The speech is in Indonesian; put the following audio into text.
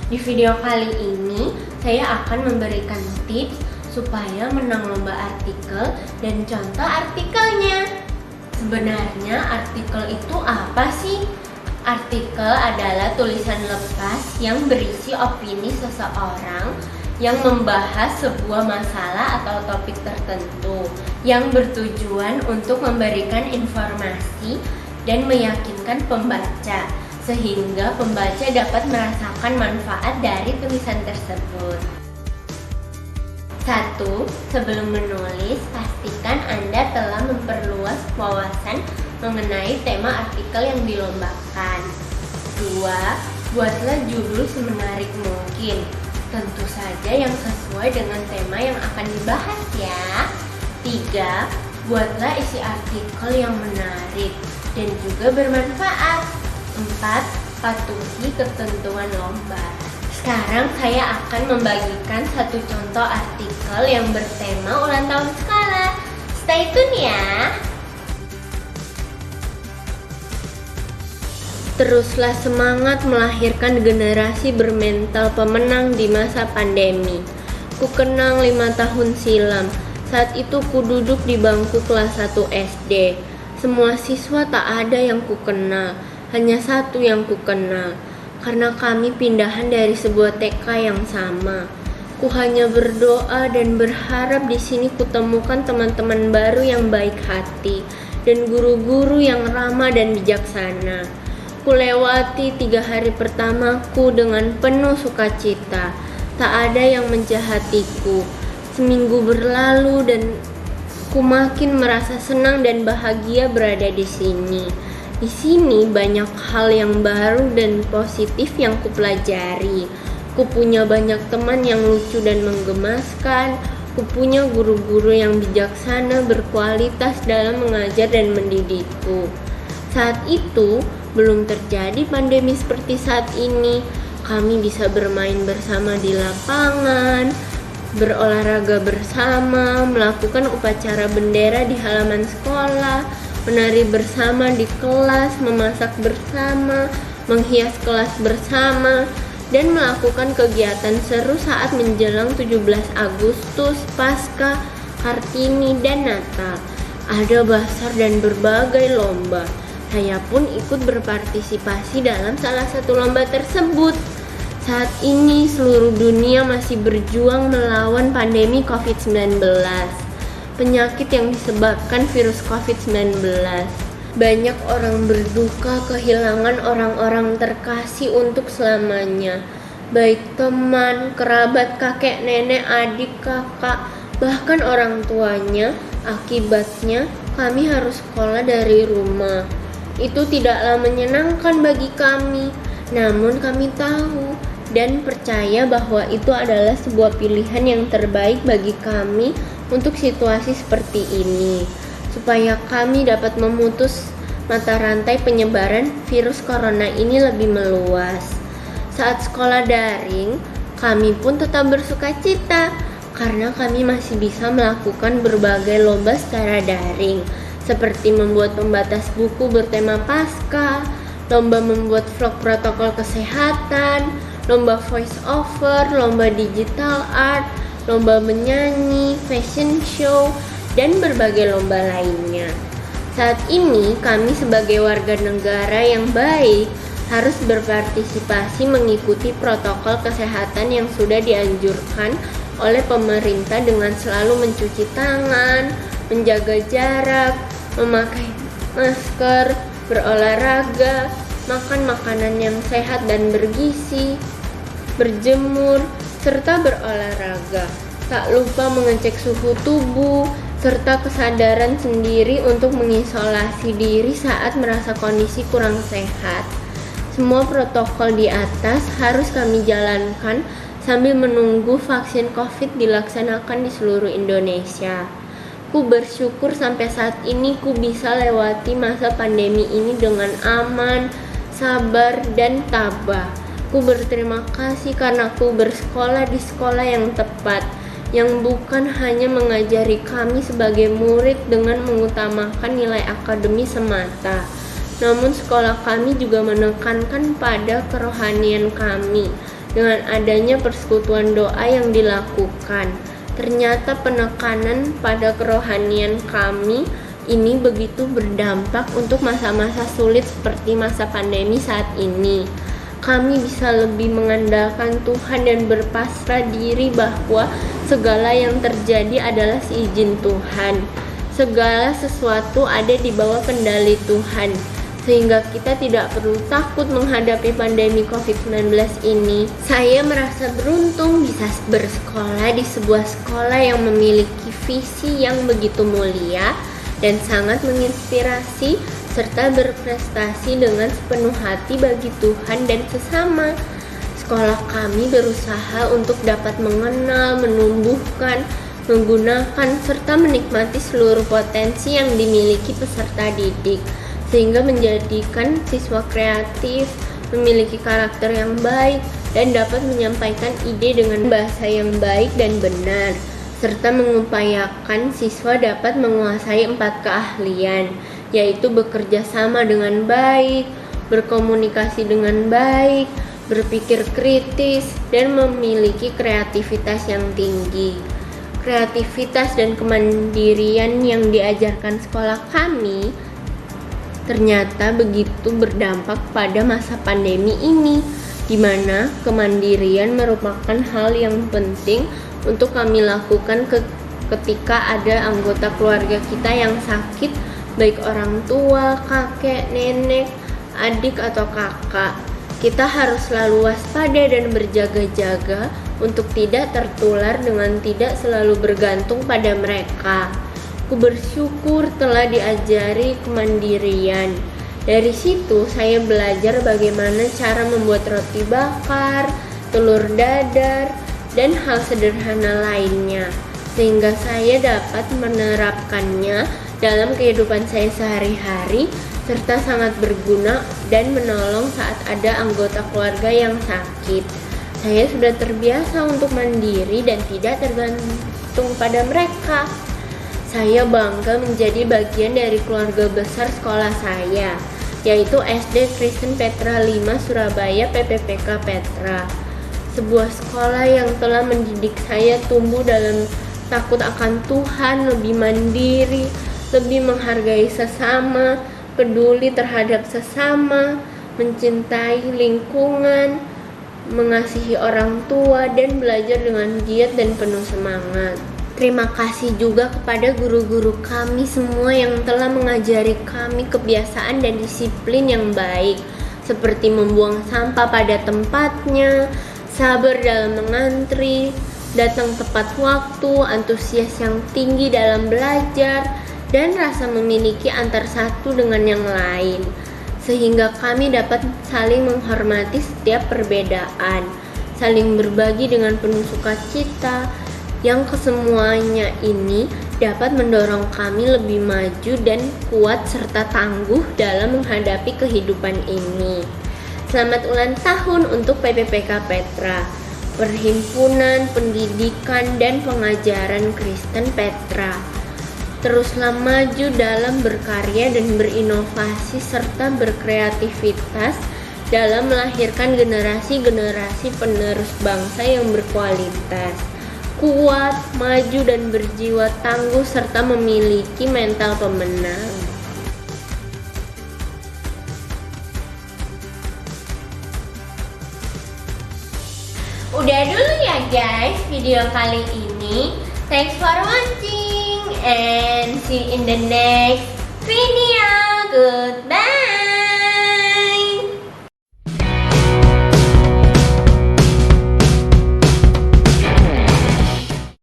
Di video kali ini, saya akan memberikan tips supaya menang lomba artikel dan contoh artikelnya. Sebenarnya artikel itu apa sih? Artikel adalah tulisan lepas yang berisi opini seseorang yang membahas sebuah masalah atau topik tertentu yang bertujuan untuk memberikan informasi dan meyakinkan pembaca sehingga pembaca dapat merasakan manfaat dari tulisan tersebut. 1. Sebelum menulis, pastikan Anda telah memperluas wawasan mengenai tema artikel yang dilombakan. 2. Buatlah judul semenarik mungkin, tentu saja yang sesuai dengan tema yang akan dibahas ya. 3. Buatlah isi artikel yang menarik dan juga bermanfaat. 4. Patuhi ketentuan lomba. Sekarang saya akan membagikan satu contoh artikel yang bertema ulang tahun sekolah. Stay tune ya. Teruslah semangat melahirkan generasi bermental pemenang di masa pandemi. Ku kenang 5 tahun silam, saat itu ku duduk di bangku kelas 1 SD. Semua siswa tak ada yang ku kenal, hanya satu yang ku kenal. Karena kami pindahan dari sebuah TK yang sama. Ku hanya berdoa dan berharap di sini kutemukan teman-teman baru yang baik hati dan guru-guru yang ramah dan bijaksana. Ku lewati 3 hari pertamaku dengan penuh sukacita. Tak ada yang menjahatiku. Seminggu berlalu dan ku makin merasa senang dan bahagia berada di sini. Di sini banyak hal yang baru dan positif yang kupelajari. Ku punya banyak teman yang lucu dan menggemaskan. Ku punya guru-guru yang bijaksana berkualitas dalam mengajar dan mendidikku. Saat itu belum terjadi pandemi seperti saat ini. Kami bisa bermain bersama di lapangan, berolahraga bersama, melakukan upacara bendera di halaman sekolah, menari bersama di kelas, memasak bersama, menghias kelas bersama, dan melakukan kegiatan seru saat menjelang 17 Agustus, Paskah, Kartini, dan Natal. Ada basar dan berbagai lomba. Saya pun ikut berpartisipasi dalam salah satu lomba tersebut. Saat ini seluruh dunia masih berjuang melawan pandemi COVID-19. Penyakit yang disebabkan virus COVID-19. Banyak orang berduka kehilangan orang-orang terkasih untuk selamanya. Baik teman, kerabat, kakek, nenek, adik, kakak, bahkan orang tuanya. Akibatnya kami harus sekolah dari rumah. Itu tidaklah menyenangkan bagi kami. Namun kami tahu dan percaya bahwa itu adalah sebuah pilihan yang terbaik bagi kami untuk situasi seperti ini, supaya kami dapat memutus mata rantai penyebaran virus corona ini lebih meluas. Saat sekolah daring, kami pun tetap bersukacita karena kami masih bisa melakukan berbagai lomba secara daring, seperti membuat pembatas buku bertema Paskah, lomba membuat vlog protokol kesehatan, lomba voice over, lomba digital art, lomba menyanyi, fashion show, dan berbagai lomba lainnya. Saat ini kami sebagai warga negara yang baik harus berpartisipasi mengikuti protokol kesehatan yang sudah dianjurkan oleh pemerintah dengan selalu mencuci tangan, menjaga jarak, memakai masker, berolahraga, makan makanan yang sehat dan bergizi, berjemur, serta berolahraga. Tak lupa mengecek suhu tubuh, serta kesadaran sendiri untuk mengisolasi diri saat merasa kondisi kurang sehat. Semua protokol di atas harus kami jalankan sambil menunggu vaksin COVID dilaksanakan di seluruh Indonesia. Ku bersyukur sampai saat ini ku bisa lewati masa pandemi ini dengan aman, sabar, dan tabah. Ku berterima kasih karena ku bersekolah di sekolah yang tepat, yang bukan hanya mengajari kami sebagai murid dengan mengutamakan nilai akademi semata, namun sekolah kami juga menekankan pada kerohanian kami dengan adanya persekutuan doa yang dilakukan. Ternyata penekanan pada kerohanian kami ini begitu berdampak untuk masa-masa sulit seperti masa pandemi saat ini. Kami bisa lebih mengandalkan Tuhan dan berpasrah diri bahwa segala yang terjadi adalah seizin Tuhan. Segala sesuatu ada di bawah kendali Tuhan, sehingga kita tidak perlu takut menghadapi pandemi COVID-19 ini. Saya merasa beruntung bisa bersekolah di sebuah sekolah yang memiliki visi yang begitu mulia dan sangat menginspirasi, serta berprestasi dengan sepenuh hati bagi Tuhan dan sesama. Sekolah kami berusaha untuk dapat mengenal, menumbuhkan, menggunakan, serta menikmati seluruh potensi yang dimiliki peserta didik, sehingga menjadikan siswa kreatif, memiliki karakter yang baik, dan dapat menyampaikan ide dengan bahasa yang baik dan benar, serta mengupayakan siswa dapat menguasai 4 keahlian, yaitu bekerja sama dengan baik, berkomunikasi dengan baik, berpikir kritis, dan memiliki kreativitas yang tinggi. Kreativitas dan kemandirian yang diajarkan sekolah kami ternyata begitu berdampak pada masa pandemi ini, di mana kemandirian merupakan hal yang penting untuk kami lakukan ketika ada anggota keluarga kita yang sakit, baik orang tua, kakek, nenek, adik, atau kakak. Kita harus selalu waspada dan berjaga-jaga untuk tidak tertular dengan tidak selalu bergantung pada mereka. Ku bersyukur telah diajari kemandirian. Dari situ saya belajar bagaimana cara membuat roti bakar, telur dadar, dan hal sederhana lainnya, sehingga saya dapat menerapkannya dalam kehidupan saya sehari-hari, serta sangat berguna dan menolong saat ada anggota keluarga yang sakit. Saya sudah terbiasa untuk mandiri dan tidak tergantung pada mereka. Saya bangga menjadi bagian dari keluarga besar sekolah saya, yaitu SD Kristen Petra 5 Surabaya PPPK Petra. Sebuah sekolah yang telah mendidik saya tumbuh dalam takut akan Tuhan, lebih mandiri, lebih menghargai sesama, peduli terhadap sesama, mencintai lingkungan, mengasihi orang tua, dan belajar dengan giat dan penuh semangat. Terima kasih juga kepada guru-guru kami semua yang telah mengajari kami kebiasaan dan disiplin yang baik, seperti membuang sampah pada tempatnya, sabar dalam mengantri, datang tepat waktu, antusias yang tinggi dalam belajar, dan rasa memiliki antar satu dengan yang lain, sehingga kami dapat saling menghormati setiap perbedaan, saling berbagi dengan penuh sukacita, yang kesemuanya ini dapat mendorong kami lebih maju dan kuat serta tangguh dalam menghadapi kehidupan ini. Selamat ulang tahun untuk PPPK Petra, Perhimpunan Pendidikan dan Pengajaran Kristen Petra. Teruslah maju dalam berkarya dan berinovasi serta berkreativitas dalam melahirkan generasi-generasi penerus bangsa yang berkualitas, kuat, maju, dan berjiwa tangguh serta memiliki mental pemenang. Udah dulu ya guys video kali ini. Thanks for watching and see you in the next video. Goodbye.